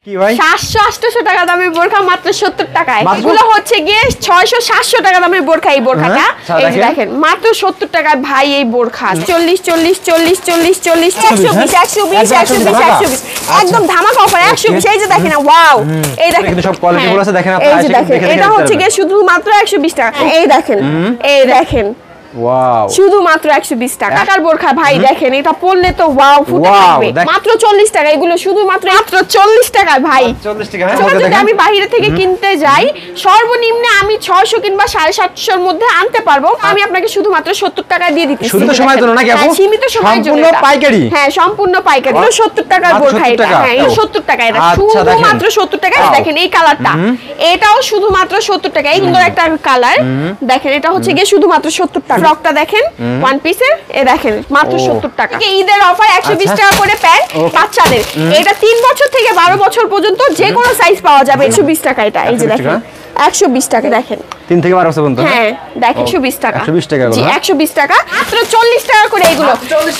কি ভাই 700-800 টাকা দামের বোরখা মাত্র 70 টাকায়। এগুলো হচ্ছে গিয়ে 600-700 টাকা দামের বোরখা। এই বোরখাটা এই যে দেখেন মাত্র 70 টাকায় ভাই। এই বোরখা 40 120 একদম ধামাকা অফার 120। এই যে দেখেন ওয়াও, এই দেখেন কিন্তু সব কোয়ালিটি গুলো আছে দেখেন আপনারা দেখেন এটা হচ্ছে গিয়ে শুধু মাত্র 120 টাকা। এই দেখেন এই দেখেন ওয়াও শুধু মাত্র 120 টাকা। টাকার বোরখা ভাই দেখেন এটা পরলে তো ওয়াও ফুটে থাকবে। মাত্র 40 টাকা। এগুলো শুধু মাত্র 40 টাকায় ভাই। 40 টাকা। যদি আমি বাইরে থেকে কিনতে যাই সর্বনিম্ন আমি 600 কিংবা 750 এর মধ্যে আনতে পারবো। আমি আপনাকে শুধু মাত্র 70 টাকা দিয়ে দিতেছি। সীমিত সময়ের জন্য নাকি আপু? সীমিত সময়ের জন্য। সম্পূর্ণ পাইকারি। হ্যাঁ সম্পূর্ণ পাইকারি। 70 টাকার বোরখা এটা। হ্যাঁ এটা 70 টাকা। এটা শুধু মাত্র 70 টাকা। দেখেন এই কালারটা এটাও শুধু মাত্র 70 টাকা। এই সুন্দর একটা কালার দেখেন এটা হচ্ছে গিয়ে শুধু মাত্র 70 টাকা। ফ্রকটা দেখেন ওয়ান পিসের এ দেখেন মাত্র 70 টাকা। ঈদের অফার 120 টাকা করে প্যান্ট বাচ্চাদের। এটা 3 বছর থেকে 12 বছর পর্যন্ত যে কোনো সাইজ পাওয়া যাবে 120 টাকা। এটা এই যে দেখেন 120 টাকা। দেখেন 3 থেকে 12 বছর পর্যন্ত। হ্যাঁ দেখেন 120 টাকা। 120 টাকা জি 120 টাকা। মাত্র 40 টাকা করে এগুলো।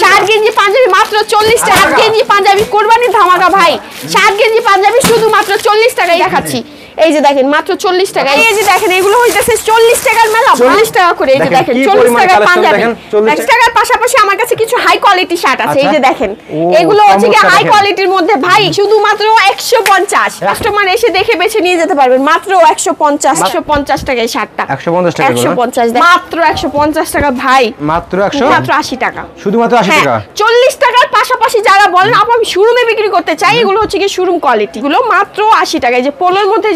60 গেঞ্জি পাঞ্জাবি মাত্র 40 টাকা। 8 গেঞ্জি পাঞ্জাবি কোরবানির ধামাকা ভাই। 60 গেঞ্জি পাঞ্জাবি শুধু মাত্র 40 টাকায় দেখাচ্ছি। এই যে দেখেন মাত্র 40 টাকা। এই যে দেখেন এগুলো হইতেছে 40 টাকার মেলা 40 টাকা করে। এই যে দেখেন 40 টাকার পাঞ্জাবি। 40 টাকার পাশাপাশি আমার কাছে কিছু হাই কোয়ালিটি শার্ট আছে। এই যে দেখেন এগুলো হচ্ছে কি হাই কোয়ালিটির মধ্যে ভাই শুধুমাত্র 150। কাস্টমার এসে দেখে বেছে নিয়ে যেতে পারবেন মাত্র 150 টাকা এই শার্টটা। 150 টাকা 150 মাত্র 150 টাকা ভাই। মাত্র 80 টাকা। শুধুমাত্র 80 টাকা। 40 টাকার পাশাপাশি যারা বলেন আপু আমি শোরুমে বিক্রি করতে চাই এগুলো হচ্ছে কি শোরুম কোয়ালিটি। গুলো মাত্র 80 টাকা। এই যে পোলোর মধ্যে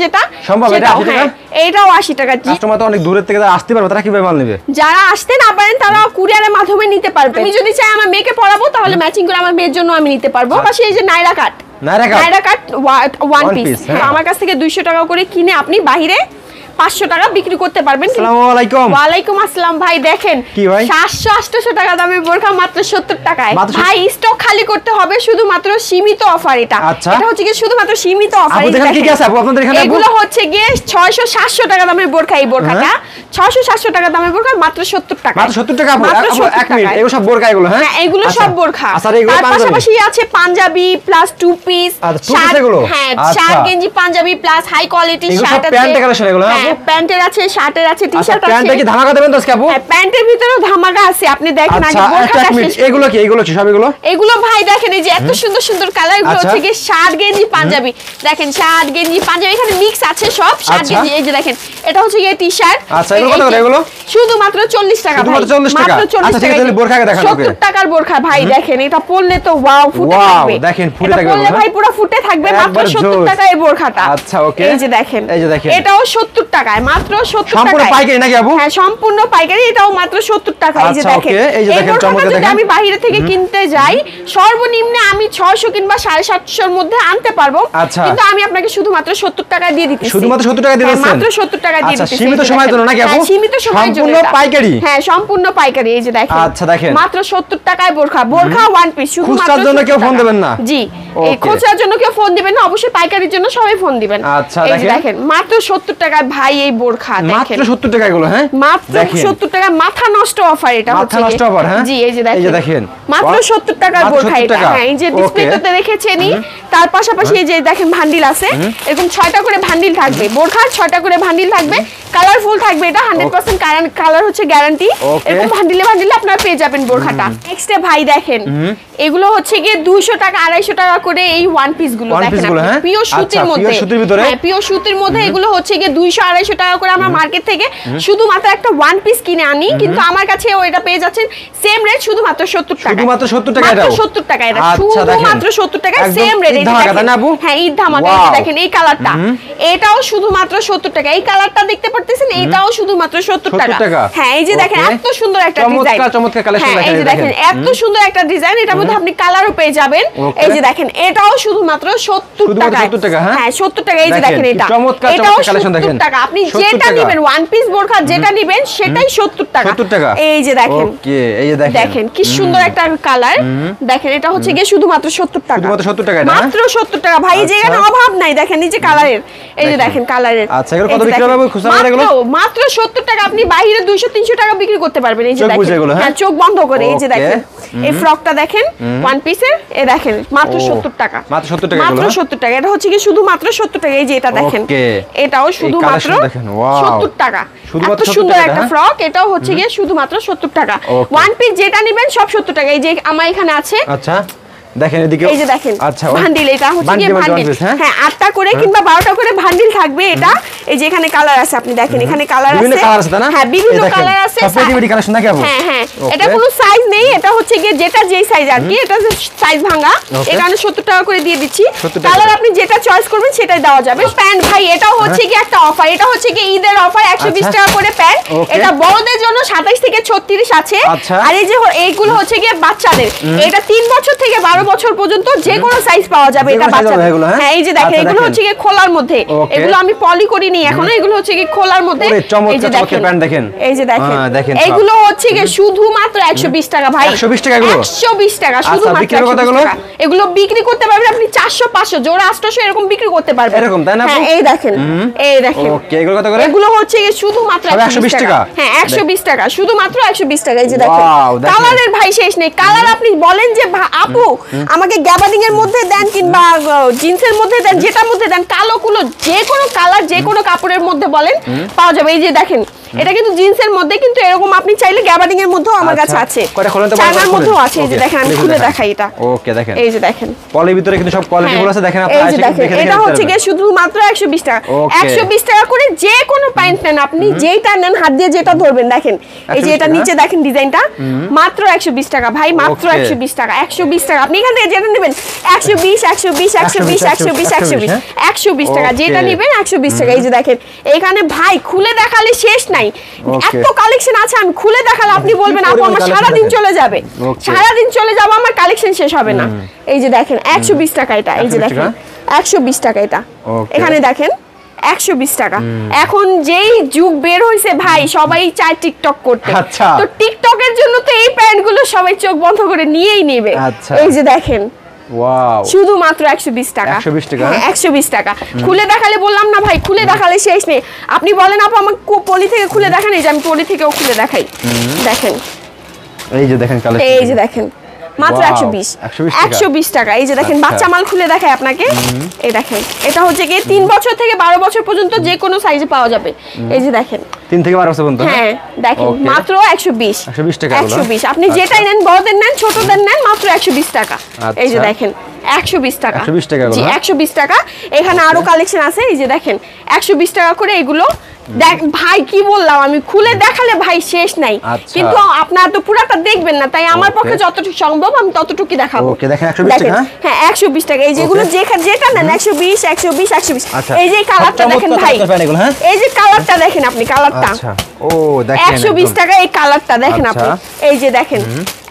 সম্ভব এটা 80 টাকা। এটাও 80 টাকা। কাস্টমার তো অনেক দূরের থেকে আসতে পারবে তারা কিভাবে মাল নেবে? যারা আসতে না পারেন তারা কুরিয়ারের মাধ্যমে নিতে পারবে। আমি যদি চাই আমার মেয়েকে পরাবো তাহলে ম্যাচিং করে আমার মেয়ের জন্য আমি নিতে পারবো। পাশে এই যে নাইরা কাট ওয়ান পিস আমার কাছ থেকে 200 টাকা করে কিনে আপনি বাইরে 500 টাকা বিক্রি করতে পারবেন। আসসালামু আলাইকুম। ওয়ালাইকুম আসসালাম ভাই। দেখেন কি ভাই 700-800 টাকা দামের বোরখা মাত্র 70 টাকায়। ভাই স্টক খালি করতে হবে শুধুমাত্র সীমিত অফার এটা। এটা হচ্ছে কি শুধুমাত্র সীমিত অফার। আপু দেখেন কি কি আছে আপু আপনাদের এখানে? এগুলো হচ্ছে গিয়ে 600-700 টাকা দামের বোরখা। এই বোরখাটা 600-700 টাকা দামের বোরখা মাত্র 70 টাকা। মাত্র 70 টাকা আপু। এক মিনিট এগুলো সব বোরখা এগুলো? হ্যাঁ এগুলো সব বোরখা। তার পাশাপাশি আছে পাঞ্জাবি প্লাস টু পিস শার্ট। হ্যাঁ শার্ট গেঞ্জি পাঞ্জাবি প্লাস হাই কোয়ালিটি শার্ট আছে। প্যান্ট কালেকশন এগুলো? হ্যাঁ প্যান্টের আছে শার্টের আছে টি-শার্ট আছে। প্যান্টে কি ধামাকা দেবেন তো আজকে আপু? হ্যাঁ প্যান্টের ভিতরেও ধামাকা আছে। আপনি দেখেন আগে বোরখাটা শেষ। এগুলো কি সব এগুলো? এগুলো ভাই দেখেন এই যে এত সুন্দর সুন্দর কালার। এগুলো হচ্ছে কি শার্ট গেঞ্জি পাঞ্জাবি। দেখেন শার্ট গেঞ্জি পাঞ্জাবি এখানে মিক্স আছে সব শার্ট গেঞ্জি। এই যে দেখেন এটা হচ্ছে কি টি-শার্ট। আচ্ছা এগুলো কত করে এগুলো? শুধুমাত্র 40 টাকা ভাই। মাত্র 40 টাকা। আচ্ছা ঠিক আছে বোরখাকে দেখান ওকে। 70 টাকার বোরখা ভাই দেখেন এটা পরলে তো ওয়াও ফুটে থাকবে। দেখেন ফুটে থাকবে পরলে ভাই পুরো ফুটে থাকবে মাত্র 70 টাকায় এই বোরখাটা। আচ্ছা ওকে এই যে দেখেন এটাও 70 টাকায় মাত্র 70 টাকায়। সম্পূর্ণ পাইকারি নাকি আপু? হ্যাঁ সম্পূর্ণ পাইকারি। এটাও মাত্র 70 টাকা। এই যে দেখেন এই যে দেখেন চমৎকার দেখেন। যদি আমি বাইরে থেকে কিনতে যাই সর্বনিম্ন আমি 600 কিংবা 750 এর মধ্যে আনতে পারবো। কিন্তু আমি আপনাকে শুধুমাত্র 70 টাকা দিয়ে দিতেছি। শুধুমাত্র 70 টাকা দিয়ে দিচ্ছেন? মাত্র 70 টাকা দিয়ে দিতেছি। আচ্ছা সীমিত সময়ের জন্য নাকি আপু? হ্যাঁ সীমিত সময়ের জন্য। সম্পূর্ণ পাইকারি? হ্যাঁ সম্পূর্ণ পাইকারি। এই যে দেখেন আচ্ছা দেখেন মাত্র 70 টাকায় বোরখা ওয়ান পিস শুধুমাত্র। খুচরার জন্য কেউ ফোন দিবেন না? জি এই খুচরার জন্য কেউ ফোন দিবেন না। অবশ্যই পাইকারির জন্য সবাই ফোন দিবেন। আচ্ছা দেখেন মাত্র 70 টাকায় ভাই এই বোরখা দেখেন। মাত্র 70 টাকা এগুলো? হ্যাঁ মাত্র 70 টাকা মাথা নষ্ট অফার এটা হচ্ছে। মাথা নষ্ট অফার? হ্যাঁ জি এই যে দেখেন মাত্র 70 টাকার মাত্র বোরখা 70 এটা। টাকা। হ্যাঁ এই যে ডিসপ্লেতে রেখেছেনই। তার পাশাপাশি এই যে দেখেন ভান্ডিল আছে। এরকম 6টা করে ভান্ডিল থাকবে। বোরখার 6টা করে ভান্ডিল থাকবে। কালারফুল থাকবে এটা 100% কালার হচ্ছে গ্যারান্টি। এরকম ভান্ডিলে আপনারা পেয়ে যাবেন বোরখাটা। নেক্সটে ভাই দেখেন এগুলো হচ্ছে গিয়ে 200 টাকা 250 টাকা করে এই ওয়ান পিস গুলো দেখেন পিওর সুতির মধ্যে। হ্যাঁ পিওর সুতির মধ্যে এগুলো হচ্ছে গিয়ে 200-250 টাকা করে আমরা মার্কেট থেকে শুধুমাত্র একটা ওয়ান পিস কিনে আনি। কিন্তু আমার কাছে ওইটা পেয়ে যাচ্ছেন সেম রেট শুধুমাত্র 70 টাকা। শুধুমাত্র 70 টাকা এটা? 70 টাকা এটা শুধুমাত্র 70 টাকা সেম রেট। হ্যাঁ ঈদ ধামাকা। এই যে দেখেন এই কালারটা এটাও শুধুমাত্র 70 টাকা। এই কালারটা দেখতে পারতেছেন এটাও শুধুমাত্র 70 টাকা। হ্যাঁ এই যে দেখেন এত সুন্দর একটা ডিজাইন। চমৎকার কালেকশন দেখেন। এই যে দেখেন এত সুন্দর একটা ডিজাইন। এটার মধ্যে আপনি কালারও পেয়ে যাবেন। এই যে দেখেন এটাও শুধুমাত্র 70 টাকা। হ্যাঁ 70 টাকা। এই যে দেখেন এটাও কালেকশন দেখেন। টাকা আপনি 70 যেটা টাকা। নেবেন ওয়ান পিস বোরখা যেটা নেবেন সেটাই 70 টাকা। 70 টাকা। এই যে দেখেন, ওকে, এই যে দেখেন। দেখেন কি সুন্দর একটা কালার। দেখেন এটা হচ্ছে গিয়ে শুধুমাত্র 70 টাকা। শুধুমাত্র 70 টাকা এটা, মাত্র 70 টাকা ভাই। এই যে এখানে আচ্ছা। অভাব নাই, দেখেন এই যে কালারের, এই যে দেখেন কালারের। আচ্ছা, এগুলো এই কত যে বিক্রি দেখেন, হবে খুচরা বাজারে এগুলো? মাত্র 70 টাকা। আপনি বাইরে 200-300 টাকা বিক্রি করতে পারবেন। এই যে চোখ দেখেন, বুজে এগুলো, হ্যাঁ? হ্যাঁ চোখ বন্ধ করে। এই যে ওকে। দেখেন এই ফ্রকটা দেখেন ওয়ান পিসের, এই দেখেন মাত্র ও, 70 টাকা। মাত্র 70 টাকা মাত্র এগুলো, হ্যাঁ? 70 টাকা। এটা হচ্ছে কি শুধুমাত্র 70 টাকা। এই যে এটা দেখেন, ওকে। এটাও শুধুমাত্র কালেকশন দেখেন, ওয়াও। 70 টাকা। শুধুমাত্র এত 70 সুন্দর টাকা, একটা হ্যাঁ? ফ্রক, এটাও হচ্ছে গিয়ে শুধুমাত্র 70 টাকা। ওকে। ওয়ান পিস যেটা নেবেন সব 70 টাকা। এই যে আমার এখানে আছে, আচ্ছা দেখেন এদিকে, এই যে দেখেন আচ্ছা ভান্ডিল, এটা হচ্ছে কি বান্ডিল ভান্ডিল। হ্যাঁ? হ্যাঁ 8টা করে কিংবা 12টা করে ভান্ডিল থাকবে এটা। এই যে এখানে কালার আছে, আপনি দেখেন এখানে কালার আছে, বিভিন্ন কালার আছে তাই না? হ্যাঁ বিভিন্ন এই দেখেন, কালার আছে। সব রেডিমেড কালেকশন নাকি আপু? হ্যাঁ হ্যাঁ, ওকে। এটা কোনো সাইজ নেই, এটা হচ্ছে গিয়ে যেটা যেই সাইজ আর কি, এটা সাইজ ভাঙা। ওকে। এই কারণে 70 টাকা করে দিয়ে দিচ্ছি। 70 টাকা। কালার আপনি যেটা চয়েস করবেন সেটাই দেওয়া যাবে। প্যান্ট ভাই এটাও হচ্ছে কি একটা অফার, এটা হচ্ছে কি ঈদের অফার, 120 আচ্ছা। টাকা করে প্যান্ট। ওকে। এটা বড়দের জন্য 27 থেকে 36 আছে। আচ্ছা। আর এই যে এইগুলো হচ্ছে গিয়ে বাচ্চাদের, এটা 3 বছর থেকে 12 বছর পর্যন্ত যে কোনো সাইজ পাওয়া যাবে। যে এটা কোনো size বাচ্চাদের। হবে এগুলো, হ্যাঁ? হ্যাঁ এই যে দেখেন, আচ্ছা, এগুলো দেখেন। হচ্ছে গিয়ে খোলার মধ্যে। ওকে। এগুলো আমি পলি করিনি এখনো, এগুলো হচ্ছে কি খোলার মধ্যে। ওরে, চমৎকার এই যে চমৎকার দেখেন, প্যান্ট দেখেন। এই যে দেখেন, হ্যাঁ, দেখেন সব। এইগুলো হচ্ছে গিয়ে শুধুমাত্র 120 টাকা ভাই। 120 টাকা এগুলো? 120 টাকা আচ্ছা, শুধুমাত্র বিক্রি হবে কত 120 এগুলো? টাকা। এগুলো বিক্রি করতে পারবেন আপনি 400-500 জোড়া 800 এরকম বিক্রি করতে পারবেন। এরকম, তাই না আপু? হ্যাঁ এই দেখেন, এই দেখেন। ওকে, এগুলো কত করে? এগুলো হচ্ছে গিয়ে শুধুমাত্র সবে 120 টাকা। হ্যাঁ 120 টাকা, শুধুমাত্র 120 টাকা। এই যে দেখেন Wow, দেখেন। কালারের ভাই শেষ নেই। কালার আপনি বলেন যে আপু আমাকে গ্যাবার্ডিং এর মধ্যে দেন কিংবা জিন্সের মধ্যে দেন, যেটার মধ্যে দেন, কালো কুলো যে কোনো কালার যে কোনো কাপড়ের মধ্যে বলেন পাওয়া যাবে। এই যে দেখেন এটা কিন্তু জিন্সের মধ্যে, কিন্তু এরকম আপনি চাইলে গ্যাবার্ডিং এর মধ্যেও আমার কাছে আছে, কয়টা খোলেন তো? চায়নার মধ্যেও আছে। এই যে দেখেন আমি খুলে দেখাই এটা। ওকে, দেখেন এই যে দেখেন পলির ভিতরে কিন্তু সব কোয়ালিটি গুলো আছে, দেখেন এই আপনারা যে এসে দেখেন, দেখে এটা হচ্ছে গিয়ে শুধুমাত্র 120 টাকা। ওকে। 120 টাকা করে যে কোনো প্যান্ট নেন আপনি, যেইটা নেন হাত দিয়ে যেটা ধরবেন, দেখেন এই যে 120 এটা টাকা? নিচে দেখেন ডিজাইনটা, মাত্র 120 টাকা ভাই, মাত্র ওকে। 120 টাকা। 120 টাকা আপনি এখান থেকে যেটা নেবেন 120 120 120 120 120 120 টাকা যেটা ওকে। নেবেন 120 টাকা। এই যে দেখেন এখানে ভাই খুলে দেখালে শেষ নাই, ওকে। এত কালেকশন আছে। আমি খুলে দেখালে আপনি বলবেন আপু পরিমাণ আমার collection সারা দিন দেখেন। চলে যাবে, ওকে। সারা দিন চলে যাবে, আমার কালেকশন শেষ হবে না। এই যে দেখেন 120 টাকা এটা। এই যে 120 দেখেন টাকা? 120 টাকা এটা। ওকে। এখানে দেখেন 120 টাকা। এখন যেই যুগ বের হইছে ভাই, সবাই চায় টিকটক করতে। আচ্ছা। তো টিকটকের জন্য তো এই প্যান্টগুলো সবাই চোখ বন্ধ করে নিয়েই নেবে। আচ্ছা। এই যে দেখেন ওয়াও, শুধুমাত্র 120 টাকা। 120 টাকা? হ্যাঁ 120 টাকা। খুলে দেখালে বললাম না ভাই, খুলে দেখালে শেষ নেই। আপনি বলেন আপু আমাকে পলি থেকে খুলে দেখান, এই যে আমি পলি থেকেও খুলে দেখাই। দেখেন এই যে দেখেন কালেকশন, এই যে দেখেন মাত্র Wow, 120 120 টাকা? 120 টাকা। এই যে দেখেন আচ্ছা। বাচ্চা মাল খুলে দেখায় আপনাকে। এই দেখেন এটা হচ্ছে কি 3 বছর থেকে 12 বছর পর্যন্ত যে কোনো সাইজে পাওয়া যাবে। এই যে দেখেন 3 থেকে 12 বছর পর্যন্ত, হ্যাঁ দেখেন ওকে। মাত্র 120 120 টাকা এগুলো? 120 আপনি আচ্ছা। যেটাই নেন, বড়দের নেন ছোটদের নেন, মাত্র 120 টাকা। এই যে আচ্ছা। দেখেন 120 টাকা। 120 টাকা জি এগুলো, হ্যাঁ? 120 টাকা। এখানে আরো কালেকশন আছে। এই যে দেখেন 120 টাকা করে এগুলো। দেখ ভাই কি বললাম আমি, খুলে দেখালে ভাই শেষ নাই, আচ্ছা। কিন্তু আপনারা তো পুরাটা দেখবেন না, তাই আমার ওকে। পক্ষে যতটুকু সম্ভব আমি ততটুকুই দেখাবো। ওকে, দেখেন 120 টাকা? হ্যাঁ 120 টাকা। এই যেগুলো যেটা নেন 120 120 120। আচ্ছা। এই যে কালারটা সব দেখেন চমৎকার ভাই, চমৎকার প্যান্ট এগুলো, হ্যাঁ? এই যে কালারটা দেখেন আপনি, কালারটা আচ্ছা, ও দেখেন 120 একদম। টাকা। এই কালারটা দেখেন আপনি, আচ্ছা। এই যে দেখেন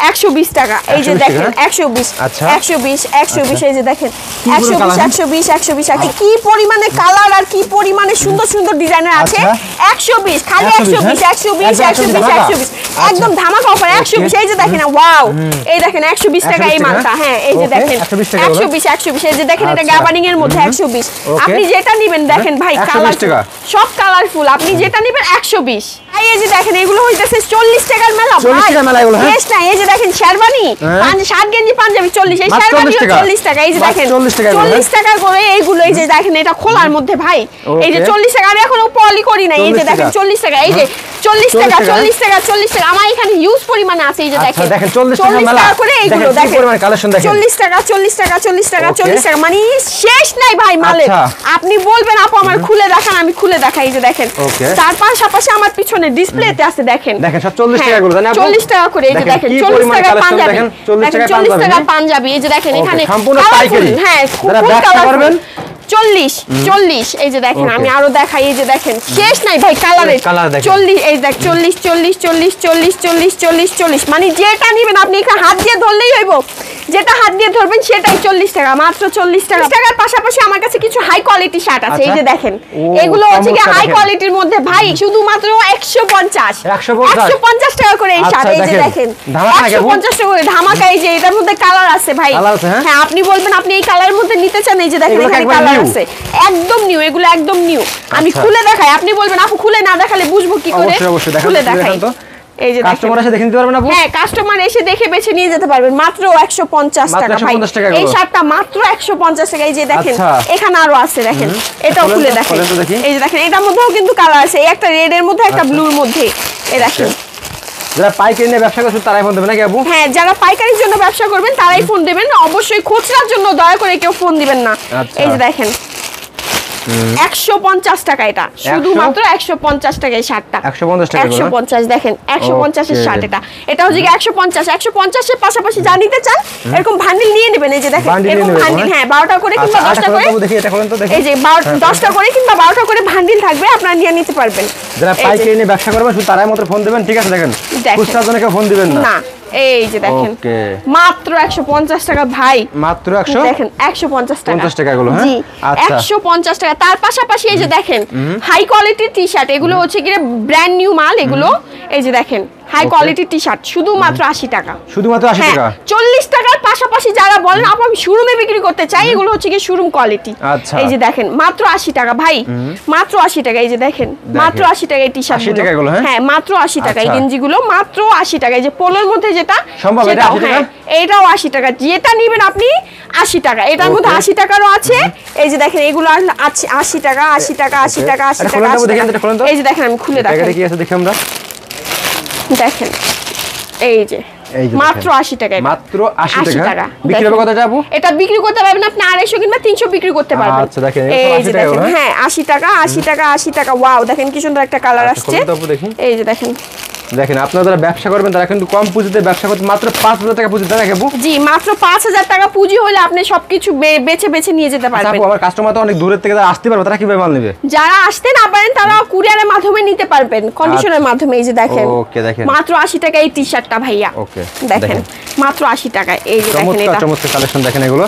120 টাকা। এই যে 120 দেখেন টাকা? 120 আচ্ছা। 120 120। এই যে দেখেন কি পরিমাণ 120 colour? 120 120। কি পরিমাণে কালার আর কি পরিমাণে সুন্দর সুন্দর ডিজাইনার আছে। আচ্ছা। 120 খালি 120, 120 হ্যাঁ? 120 একদম 120 ধামাকা। 120 আচ্ছা। একদম ধামাকা অফার 120। এই যে দেখেন ওয়াও, এই দেখেন 120 টাকা এই 120 টাকা? মালটা। হ্যাঁ এই যে ওকে, দেখেন 120 টাকা হলো? 120 এই যে দেখেন এটা আচ্ছা। গ্যাবার্ডিং এর মধ্যে 120। ওকে। আপনি যেটা নেবেন দেখেন ভাই 120 কালার টাকা? সব কালারফুল, আপনি যেটা নেবেন 120। ভাই এই যে দেখেন এগুলো হইতেছে 40 টাকার মেলা 40 টাকার মেলা এগুলো, হ্যাঁ? বেশ না। এই যে দেখেন শেরবানি হ্যাঁ? শার্ট গেঞ্জি পাঞ্জাবি 40, এই মাত্র শেরবানি 40 টাকা? 40 টাকা। এই যে মাত্র দেখেন 40 টাকা এগুলো, 40 টাকা করে এইগুলো। এই যে দেখেন এটা খোলার মধ্যে ভাই, এই যে ওকে। 40 টাকা। আমি এখনো পলি করি নাই। এই যে 40 দেখেন টাকা? 40 টাকা। এই যে 40 টাকা 40 টাকা 40 টাকা। আমার এখানে হিউজ পরিমাণে আছে। এই যে আচ্ছা, দেখেন দেখেন 40 টাকা 40 মেলা। টাকা করে এইগুলো দেখেন কি দেখেন পরিমাণ collection দেখেন। 40 টাকা 40 টাকা 40 টাকা ওকে। 40 টাকা, মানে শেষ নাই ভাই মালের। আচ্ছা। আপনি বলবেন আপু আমার খুলে দেখান, আমি খুলে দেখাই। এই যে দেখেন ওকে। তার পাশাপাশি আমার পিছনে ডিসপ্লেতে আছে দেখেন দেখেন সব 40 টাকা গুলো, জানেন আপু? 40 টাকা করে। এই যে দেখেন দেখেন কি 40 পরিমাণ টাকা collection পাঞ্জাবি, দেখেন, 40 দেখেন টাকা 40 পাঞ্জাবি, টাকা হ্যাঁ? পাঞ্জাবি। এই যে দেখেন ওকে, এখানে সম্পূর্ণ colourful, পাইকারি। হ্যাঁ যারা ফুল ব্যবসা কালারফুল। করবেন 40 40 এই যে দেখেন আমি আরো দেখাই এই যে দেখেন শেষ নাই ভাই কালারের 40 এই দেখ 40 40 40 40 40 40 40 মানে যেটা নেবেন আপনি এখানে হাত দিয়ে ধরলেই হইব যেটা হাত দিয়ে ধরবেন সেটাই 40 টাকা মাত্র 40 টাকা টাকার পাশাপাশি আমার কাছে কিছু হাই কোয়ালিটি শার্ট আছে এই যে দেখেন এগুলো হচ্ছে কি হাই কোয়ালিটির মধ্যে ভাই শুধুমাত্র 150 টাকা করে এই শার্ট এই যে দেখেন 150 টাকা করে ধামাকা এই যে এটার মধ্যে কালার আছে ভাই হ্যাঁ আপনি বলবেন আপনি এই কালারের মধ্যে নিতে চান এই যে দেখেন এখানে কালার আছে একদম নিউ এগুলো একদম নিউ আমি খুলে দেখাই আপনি বলবেন আপু খুলে না দেখালে বুঝবো কি করে খুলে দেখাই এই যে কাস্টমার এসে দেখে নিতে পারবেন আপু হ্যাঁ কাস্টমার এসে দেখে বেছে নিয়ে যেতে পারবেন মাত্র 150 টাকা ভাই এই শার্টটা মাত্র 150 টাকা এই যে দেখেন এখানে আরো আছে দেখেন এটাও খুলে দেখেন এই যে দেখেন এটার মধ্যেও কিন্তু কালার আছে এই একটা রেড এর মধ্যে একটা ব্লুর মধ্যে এই দেখেন যারা পাইকারি নিয়ে ব্যবসা করছেন তারাই ফোন দেবেন নাকি আপু হ্যাঁ যারা পাইকারির জন্য ব্যবসা করবেন তারাই ফোন দিবেন অবশ্যই খুচরার জন্য দয়া করে কেউ ফোন দিবেন না এই যে দেখেন 150 টাকা এটা শুধুমাত্র 150 টাকা এই শার্টটা 150 টাকা 150 দেখেন 150 এর শার্ট এটা হচ্ছে কি 150 এর পাশাপাশি যা নিতে চান এরকম বান্ডিল নিয়ে নেবেন এই যে দেখেন এরকম বান্ডিল হ্যাঁ 12টা করে কিংবা 10টা করে দেখি এটা খোলেন তো দেখি এই যে 10টা করে কিংবা 12টা করে বান্ডিল থাকবে আপনারা নিয়ে নিতে পারবেন যারা পাইকারি নিয়ে ব্যবসা করবেন শুধু তারাই মাত্র ফোন দিবেন ঠিক আছে দেখেন খুচরার জন্য কেউ ফোন দিবেন না এই যে দেখেন মাত্র 150 টাকা ভাই মাত্র 100 দেখেন 150 টাকা 50 টাকা গুলো হ্যাঁ আচ্ছা 150 টাকা তার পাশাপাশি এই যে দেখেন হাই কোয়ালিটির টি-শার্ট এগুলো হচ্ছে কি ব্র্যান্ড নিউ মাল এগুলো এই যে দেখেন হাই কোয়ালিটির টি-শার্ট শুধুমাত্র 80 টাকা শুধুমাত্র 80 টাকা 40 টাকার পাশাপাশি যারা বলেন আপু আমি শোরুমে বিক্রি করতে চাই এগুলো হচ্ছে কি শোরুম কোয়ালিটি আচ্ছা এই যে দেখেন মাত্র 80 টাকা ভাই মাত্র 80 টাকা এই যে দেখেন মাত্র 80 টাকা এই টি-শার্ট 80 টাকা গুলো হ্যাঁ মাত্র 80 টাকা এই গেঞ্জিগুলো মাত্র 80 টাকা এই যে পোলোর মধ্যে যেটা সম্ভব এটা 80 টাকা এটাও 80 টাকা যেটা নেবেন আপনি 80 টাকা এটার মধ্যে 80 টাকারও আছে এই যে দেখেন এগুলো আছে 80 টাকা 80 টাকা 80 টাকা 80 টাকা এই যে দেখেন আমি খুলে দেখাই এটা কি আছে দেখি আমরা দেখেন এই যে মাত্র 80 টাকা মাত্র 80 টাকা বিক্রি হবে কত যাবো এটা বিক্রি করতে পারবেন আপনি 250 কিংবা 300 বিক্রি করতে পারবেন আচ্ছা দেখেন এই যে দেখেন হ্যাঁ 80 টাকা 80 টাকা 80 টাকা ওয়াও দেখেন কি সুন্দর একটা কালার আসছে এই যে দেখেন দেখেন আপনারা যারা ব্যবসা করবেন তারা কিন্তু কম পুঁজিতে ব্যবসা করতে মাত্র 5000 টাকা পুঁজি দেন আপু জি মাত্র 5000 টাকা পুঁজি হলে আপনি সবকিছু বেচে বেচে নিয়ে যেতে পারবেন আপু আমার কাস্টমার তো অনেক দূরের থেকে যারা আসতে পারবে তারা কিভাবে মাল নেবে যারা আসতে না পারেন তারা কুরিয়ারের মাধ্যমে নিতে পারবেন কন্ডিশনের মাধ্যমে এই যে দেখেন ওকে দেখেন মাত্র 80 টাকা এই টি-শার্টটা ভাইয়া ওকে দেখেন মাত্র 80 টাকা এই যে দেখেন এটা চমৎকার কালেকশন দেখেন এগুলো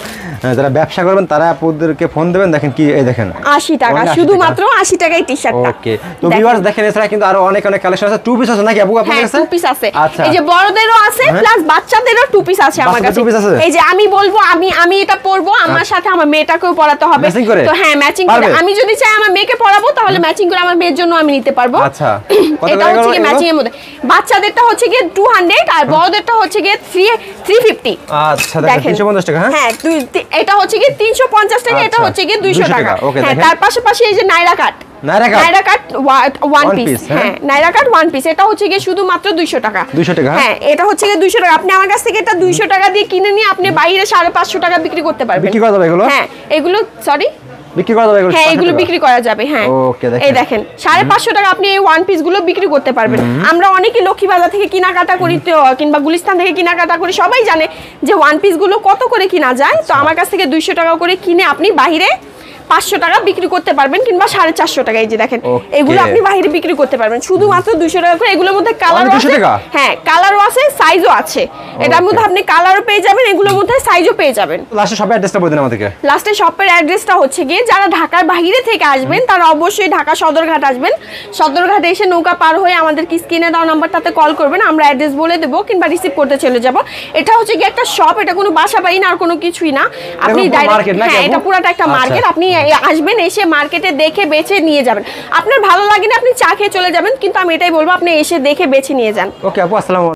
যারা ব্যবসা করবেন তারা আপুদেরকে ফোন দিবেন দেখেন কি এই দেখেন 80 টাকা শুধুমাত্র 80 টাকা এই টি-শার্টটা ওকে তো ভিউয়ার্স দেখেন এছাড়া কিন্তু আরো অনেক অনেক কালেকশন আছে টু পিস আছে নাকি আপু আপনাদের কাছে টু পিস আছে এই যে বড়দেরও আছে প্লাস বাচ্চাদেরও টু পিস আছে আমার কাছে এই যে আমি বলবো আমি এটা পরবো আমার সাথে আমার মেয়েটাকেও পরাতে হবে তো হ্যাঁ ম্যাচিং করে আমি যদি চাই আমার মেয়েকে পরাবো তাহলে ম্যাচিং করে আমার মেয়ের জন্য আমি নিতে পারবো আচ্ছা এটা হচ্ছে কি ম্যাচিং এর মধ্যে বাচ্চাদেরটা হচ্ছে কি 200 আর বড়দেরটা হচ্ছে কি 350 আচ্ছা দেখেন 350 টাকা হ্যাঁ এটা হচ্ছে কি 350 টাকা এটা হচ্ছে কি 200 টাকা হ্যাঁ তার পাশাপাশি এই যে নাইরা কাট ওয়ান পিস হ্যাঁ নাইরা কাট ওয়ান পিস এটা হচ্ছে কি শুধুমাত্র 200 টাকা হ্যাঁ এটা হচ্ছে কি 200 টাকা আপনি আমার কাছ থেকে এটা 200 টাকা দিয়ে কিনে নিয়ে আপনি বাইরে 550 টাকা বিক্রি করতে পারবেন বিক্রি করা যাবে এগুলো হ্যাঁ এগুলো সরি বিক্রি করা যাবে এগুলো হ্যাঁ এগুলো বিক্রি করা যাবে হ্যাঁ ওকে দেখেন এই দেখেন 550 টাকা আপনি এই ওয়ান পিস গুলো বিক্রি করতে পারবেন আমরা অনেকেই লক্ষ্মী বাজার থেকে কেনাকাটা করি কিংবা গুলিস্তান থেকে কেনাকাটা করি সবাই জানে যে ওয়ান পিস গুলো কত করে কিনা যায় তো আমার কাছ থেকে 200 টাকা করে কিনে আপনি বাইরে 500 টাকা বিক্রি করতে পারবেন কিংবা 450 টাকা এই যে দেখেন এগুলো আপনি বাইরে বিক্রি করতে পারবেন শুধুমাত্র 200 টাকা করে এগুলোর মধ্যে কালারও আছে হ্যাঁ কালারও আছে সাইজও আছে এটার মধ্যে আপনি কালারও পেয়ে যাবেন এগুলোর মধ্যে সাইজও পেয়ে যাবেন লাস্টে শপের অ্যাড্রেসটা বলে দেন আমাদেরকে লাস্টে শপের অ্যাড্রেসটা হচ্ছে গিয়ে যারা ঢাকার বাইরে থেকে আসবেন তারা অবশ্যই ঢাকা সদরঘাট আসবেন সদরঘাটে এসে নৌকা পার হয়ে আমাদের কি স্ক্রিনে দেওয়া নাম্বারটাতে কল করবেন আমরা অ্যাড্রেস বলে দেব কিংবা রিসিভ করতে চলে যাব এটা হচ্ছে কি একটা শপ এটা কোনো বাসা বাড়ি না আর কোনো কিছুই না আপনি ডাইরেক্ট হ্যাঁ এটা পুরোটা একটা মার্কেট আপনি আসবেন এসে মার্কেটে দেখে বেছে নিয়ে যাবেন আপনার ভালো লাগে না আপনি চা খেয়ে চলে যাবেন কিন্তু আমি এটাই বলবো আপনি এসে দেখে বেছে নিয়ে যান ওকে আপু আসসালামু